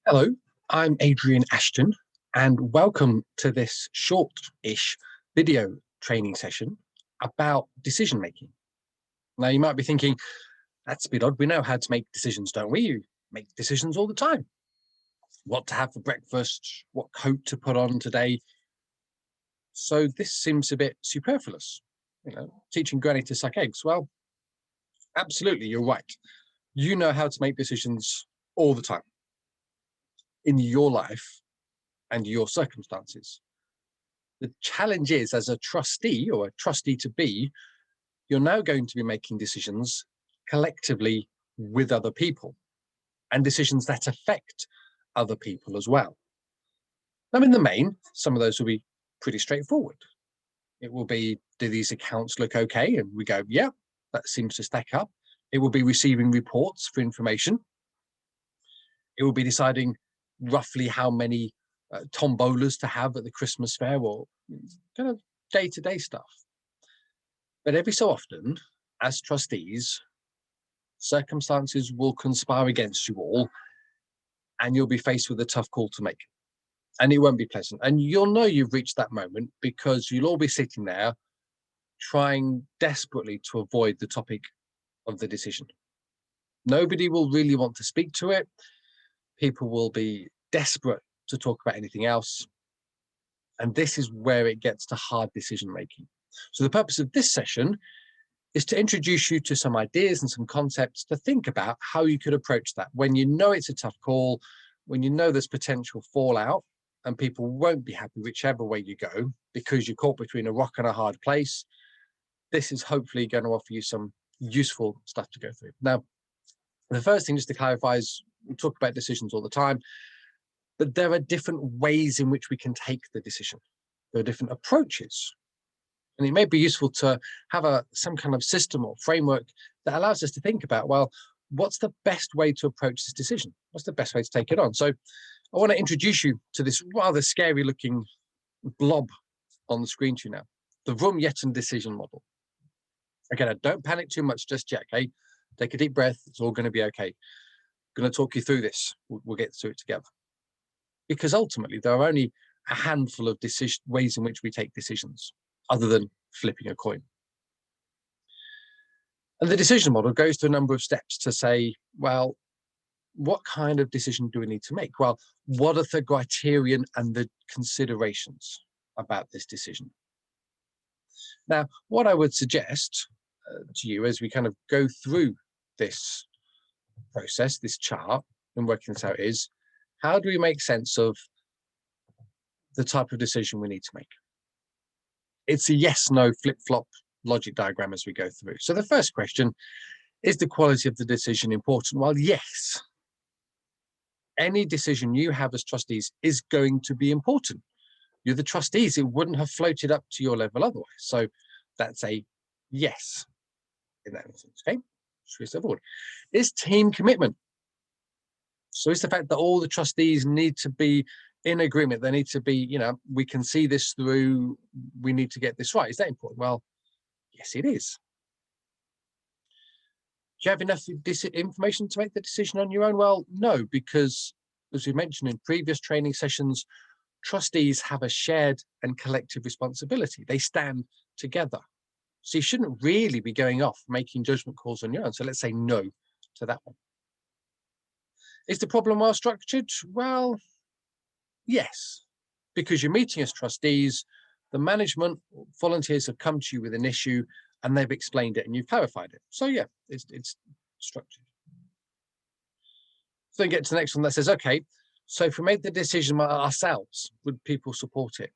Hello, I'm Adrian Ashton, and welcome to this short-ish video training session about decision making. Now, you might be thinking, that's a bit odd. We know how to make decisions, don't we? You make decisions all the time. What to have for breakfast, what coat to put on today. So this seems a bit superfluous. Teaching granny to suck eggs. Well, absolutely, you're right. You know how to make decisions all the time in your life and your circumstances. The challenge is, as a trustee or a trustee to be, you're now going to be making decisions collectively with other people and decisions that affect other people as well. Now, in the main, some of those will be pretty straightforward. It will be, do these accounts look okay? And we go, yeah, that seems to stack up. It will be receiving reports for information. It will be deciding roughly how many tombolas to have at the Christmas fair, or kind of day-to-day stuff. But every so often, as trustees, circumstances will conspire against you all, and you'll be faced with a tough call to make. And it won't be pleasant. And you'll know you've reached that moment because you'll all be sitting there trying desperately to avoid the topic of the decision. Nobody will really want to speak to it. People will be desperate to talk about anything else. And this is where it gets to hard decision making. So the purpose of this session is to introduce you to some ideas and some concepts to think about how you could approach that when you know it's a tough call, when you know there's potential fallout and people won't be happy whichever way you go because you're caught between a rock and a hard place. This is hopefully going to offer you some useful stuff to go through. Now, the first thing, just to clarify, is we talk about decisions all the time, but there are different ways in which we can take the decision. There are different approaches. And it may be useful to have some kind of system or framework that allows us to think about, well, what's the best way to approach this decision? What's the best way to take it on? So I want to introduce you to this rather scary looking blob on the screen to you now, the Vroom-Yetton decision model. Again, don't panic too much just yet, okay? Take a deep breath. It's all going to be okay. I'm going to talk you through this. We'll get through it together. Because ultimately, there are only a handful of ways in which we take decisions, other than flipping a coin. And the decision model goes through a number of steps to say, well, what kind of decision do we need to make? Well, what are the criterion and the considerations about this decision? Now, what I would suggest to you as we kind of go through this process, this chart, and working this out is, how do we make sense of the type of decision we need to make? It's a yes, no, flip-flop logic diagram as we go through. So the first question, is the quality of the decision important? Well, yes. Any decision you have as trustees is going to be important. You're the trustees. It wouldn't have floated up to your level otherwise. So that's a yes in that instance, okay? Straightforward. Is team commitment. So it's the fact that all the trustees need to be in agreement. They need to be, we can see this through, we need to get this right. Is that important? Well, yes, it is. Do you have enough information to make the decision on your own? Well, no, because as we mentioned in previous training sessions, trustees have a shared and collective responsibility. They stand together. So you shouldn't really be going off making judgment calls on your own. So let's say no to that one. Is the problem well structured? Well, yes, because you're meeting as trustees, the management volunteers have come to you with an issue and they've explained it and you've clarified it. So yeah, it's structured. So then get to the next one that says, okay, so if we made the decision ourselves, would people support it?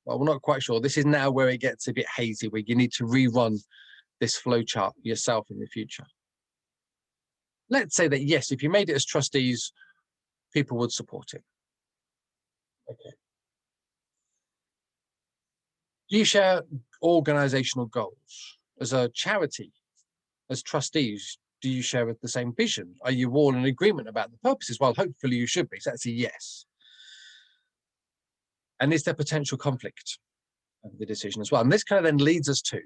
Well, we're not quite sure. This is now where it gets a bit hazy, where you need to rerun this flowchart yourself in the future. Let's say that, yes, if you made it as trustees, people would support it. Okay. Do you share organizational goals? As a charity, as trustees, do you share the same vision? Are you all in agreement about the purposes? Well, hopefully you should be. So that's a yes. And is there potential conflict of the decision as well? And this kind of then leads us to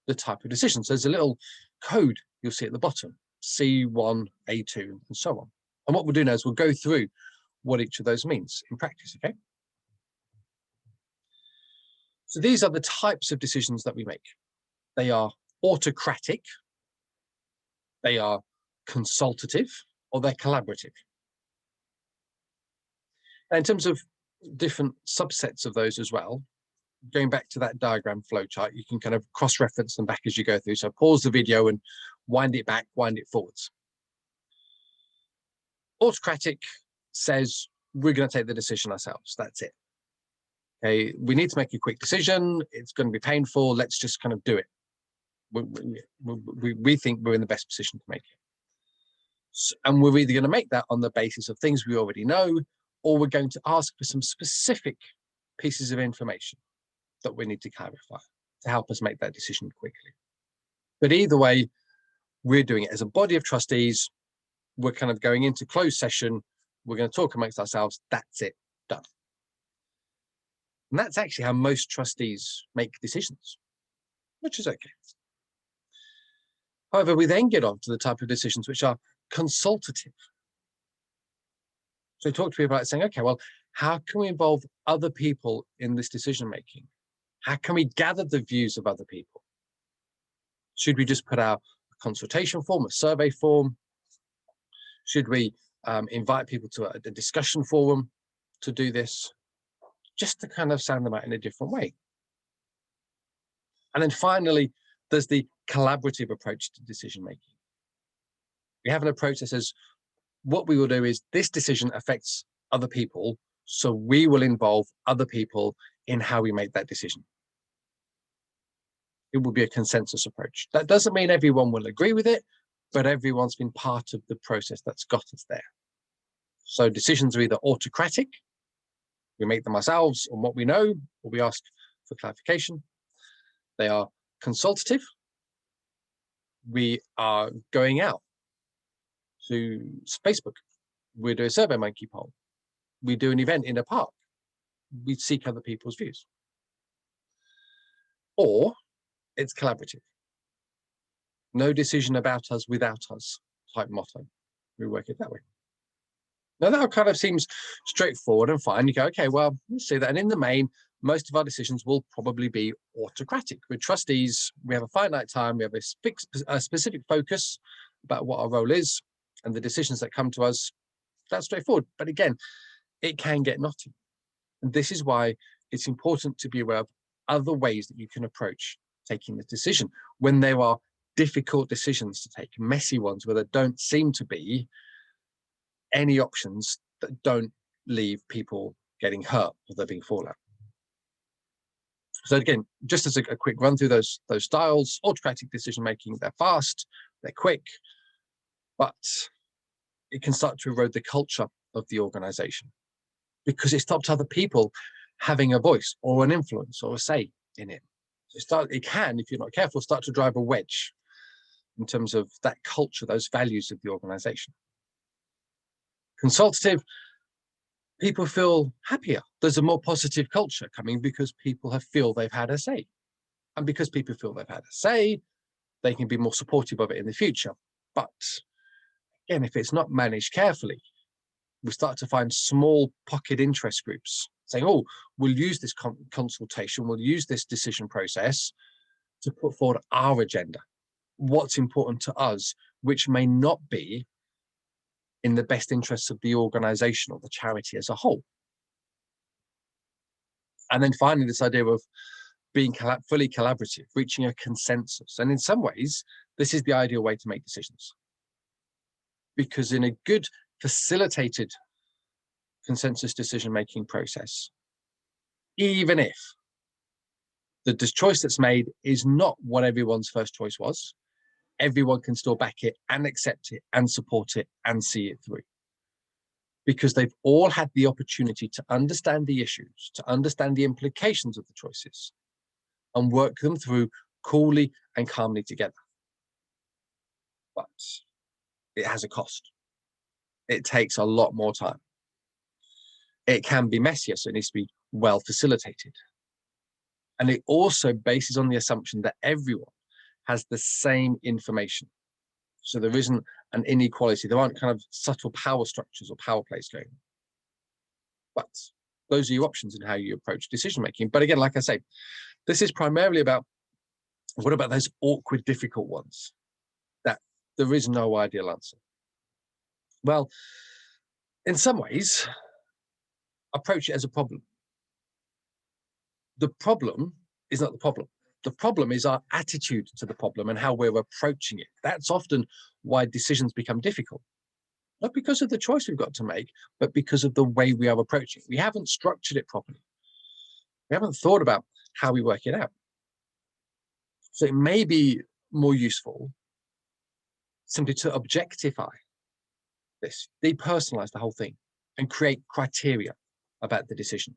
the type of decision. So there's a little code you'll see at the bottom, C1, A2, and so on. And what we'll do now is we'll go through what each of those means in practice, okay? So these are the types of decisions that we make. They are autocratic, they are consultative, or they're collaborative. And in terms of different subsets of those as well, going back to that diagram flowchart, you can kind of cross-reference them back as you go through. So pause the video and wind it back, wind it forwards. Autocratic says we're going to take the decision ourselves. That's it. Okay, we need to make a quick decision. It's going to be painful. Let's just kind of do it. We think we're in the best position to make it. So, and we're either going to make that on the basis of things we already know, or we're going to ask for some specific pieces of information that we need to clarify to help us make that decision quickly. But either way, we're doing it as a body of trustees. We're kind of going into closed session. We're going to talk amongst ourselves. That's it, done. And that's actually how most trustees make decisions, which is okay. However, we then get on to the type of decisions which are consultative. So talk to people about saying, okay, well, how can we involve other people in this decision making? How can we gather the views of other people? Should we just put out a consultation form, a survey form? Should we invite people to a discussion forum to do this? Just to kind of sound them out in a different way. And then finally, there's the collaborative approach to decision making. We have an approach that says, what we will do is this decision affects other people, so we will involve other people in how we make that decision. It will be a consensus approach. That doesn't mean everyone will agree with it, but everyone's been part of the process that's got us there. So decisions are either autocratic, we make them ourselves on what we know, or we ask for clarification. They are consultative. We are going out to Facebook. We do a SurveyMonkey poll. We do an event in a park. We seek other people's views. Or it's collaborative. No decision about us without us type motto. We work it that way. Now that kind of seems straightforward and fine. You go, okay, well, let's see that. And in the main, most of our decisions will probably be autocratic. We're trustees, we have a finite time, we have a specific focus about what our role is, and the decisions that come to us, that's straightforward. But again, it can get knotty. And this is why it's important to be aware of other ways that you can approach taking the decision when there are difficult decisions to take, messy ones where there don't seem to be any options that don't leave people getting hurt or there being fallout. So again, just as a quick run through those styles, autocratic decision making, they're fast, they're quick, but it can start to erode the culture of the organization because it stops other people having a voice or an influence or a say in it. It can, if you're not careful, start to drive a wedge in terms of that culture, those values of the organization. Consultative, people feel happier. There's a more positive culture coming because people feel they've had a say. And because people feel they've had a say, they can be more supportive of it in the future. But again, if it's not managed carefully, we start to find small pocket interest groups saying, oh, we'll use this consultation, we'll use this decision process to put forward our agenda, what's important to us, which may not be in the best interests of the organization or the charity as a whole. And then finally, this idea of being fully collaborative, reaching a consensus. And in some ways, this is the ideal way to make decisions. Because in a good facilitated consensus decision-making process, even if the choice that's made is not what everyone's first choice was, everyone can still back it and accept it and support it and see it through. Because they've all had the opportunity to understand the issues, to understand the implications of the choices, and work them through coolly and calmly together. But it has a cost. It takes a lot more time. It can be messier, so it needs to be well facilitated. And it also bases on the assumption that everyone has the same information. So there isn't an inequality. There aren't kind of subtle power structures or power plays going on. But those are your options in how you approach decision making. But again, like I say, this is primarily about what about those awkward, difficult ones that there is no ideal answer. Well, in some ways, approach it as a problem. The problem is not the problem. The problem is our attitude to the problem and how we're approaching it. That's often why decisions become difficult. Not because of the choice we've got to make, but because of the way we are approaching it. We haven't structured it properly. We haven't thought about how we work it out. So it may be more useful simply to objectify this, depersonalize the whole thing, and create criteria about the decision.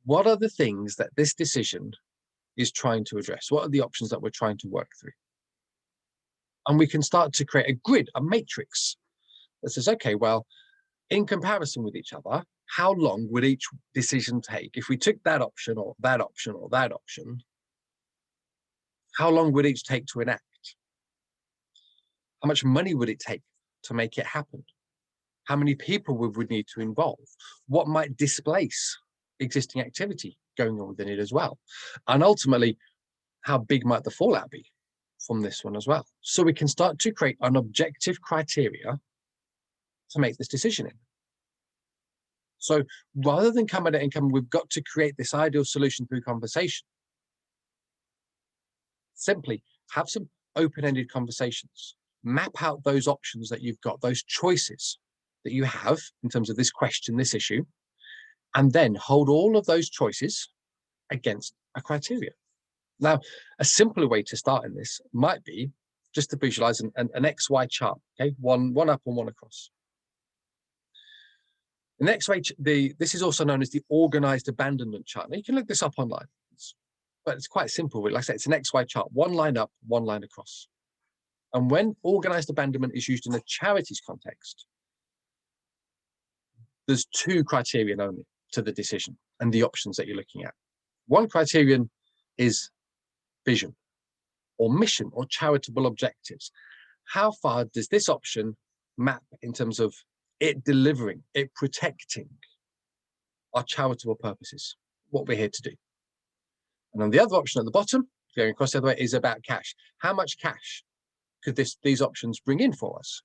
What are the things that this decision is trying to address? What are the options that we're trying to work through? And we can start to create a grid, a matrix that says, okay, well, in comparison with each other, how long would each decision take? If we took that option or that option or that option, how long would each take to enact? How much money would it take to make it happen? How many people would we need to involve? What might displace existing activity going on within it as well? And ultimately, how big might the fallout be from this one as well? So we can start to create an objective criteria to make this decision in. So rather than come at it and come, we've got to create this ideal solution through conversation. Simply have some open-ended conversations. Map out those options that you've got, those choices that you have in terms of this question, this issue, and then hold all of those choices against a criteria. Now, a simpler way to start in this might be just to visualize an XY chart, okay? One up and one across. The XY, this is also known as the organized abandonment chart. Now, you can look this up online, but it's quite simple. Like I said, it's an XY chart, one line up, one line across. And when organized abandonment is used in a charities context, there's two criterion only to the decision and the options that you're looking at. One criterion is vision or mission or charitable objectives. How far does this option map in terms of it delivering, it protecting our charitable purposes, what we're here to do? And then the other option at the bottom, going across the other way, is about cash. How much cash could these options bring in for us?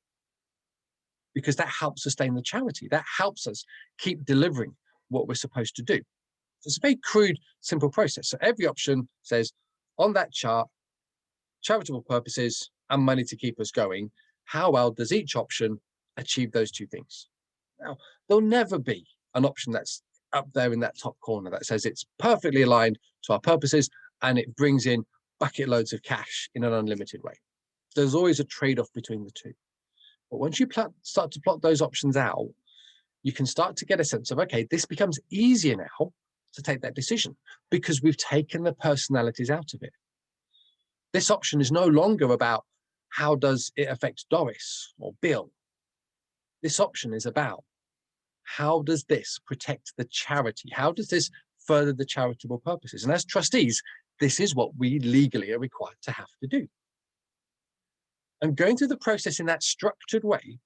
Because that helps sustain the charity. That helps us keep delivering what we're supposed to do. So it's a very crude, simple process. So every option says on that chart, charitable purposes and money to keep us going. How well does each option achieve those two things? Now, there'll never be an option that's up there in that top corner that says it's perfectly aligned to our purposes and it brings in bucket loads of cash in an unlimited way. There's always a trade-off between the two. But once you start to plot those options out, you can start to get a sense of, okay, this becomes easier now to take that decision because we've taken the personalities out of it. This option is no longer about how does it affect Doris or Bill. This option is about how does this protect the charity? How does this further the charitable purposes? And as trustees, this is what we legally are required to have to do. And going through the process in that structured way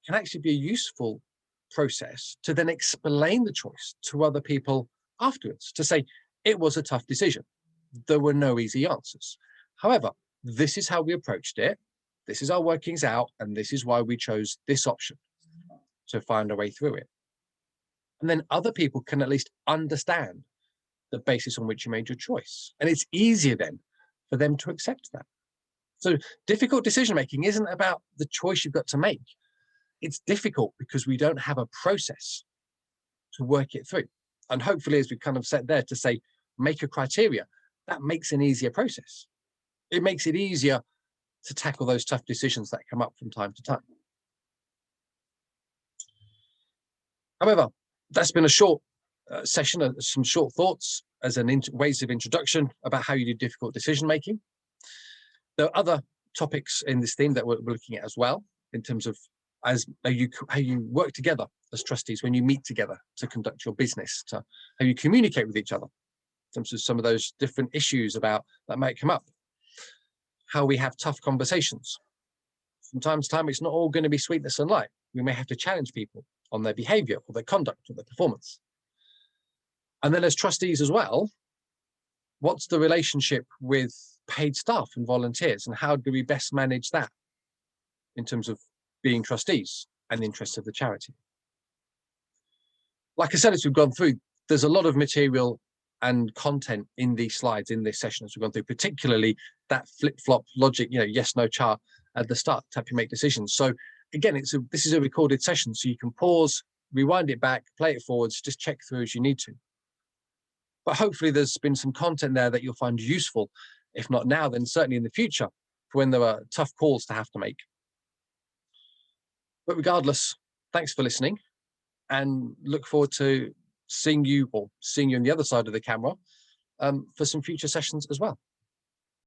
can actually be a useful process to then explain the choice to other people afterwards, to say, it was a tough decision. There were no easy answers. However, this is how we approached it. This is our workings out, and this is why we chose this option to find a way through it. And then other people can at least understand the basis on which you made your choice. And it's easier then for them to accept that. So difficult decision-making isn't about the choice you've got to make. It's difficult because we don't have a process to work it through. And hopefully, as we kind of said there, to say, make a criteria, that makes an easier process. It makes it easier to tackle those tough decisions that come up from time to time. However, that's been a short session, some short thoughts as ways of introduction about how you do difficult decision making. There are other topics in this theme that we're looking at as well, in terms of how you work together as trustees when you meet together to conduct your business, to how you communicate with each other in terms of some of those different issues that might come up. how we have tough conversations. From time to time, it's not all going to be sweetness and light. We may have to challenge people on their behavior or their conduct or their performance. And then as trustees as well, what's the relationship with paid staff and volunteers, and how do we best manage that in terms of being trustees and the interests of the charity? Like I said, as we've gone through, there's a lot of material and content in these slides in this session as we've gone through, particularly that flip-flop logic, yes, no chart at the start to help you make decisions. So again, this is a recorded session, so you can pause, rewind it back, play it forwards, just check through as you need to. But hopefully there's been some content there that you'll find useful, if not now, then certainly in the future, for when there are tough calls to have to make. But regardless, thanks for listening, and look forward to seeing you on the other side of the camera for some future sessions as well.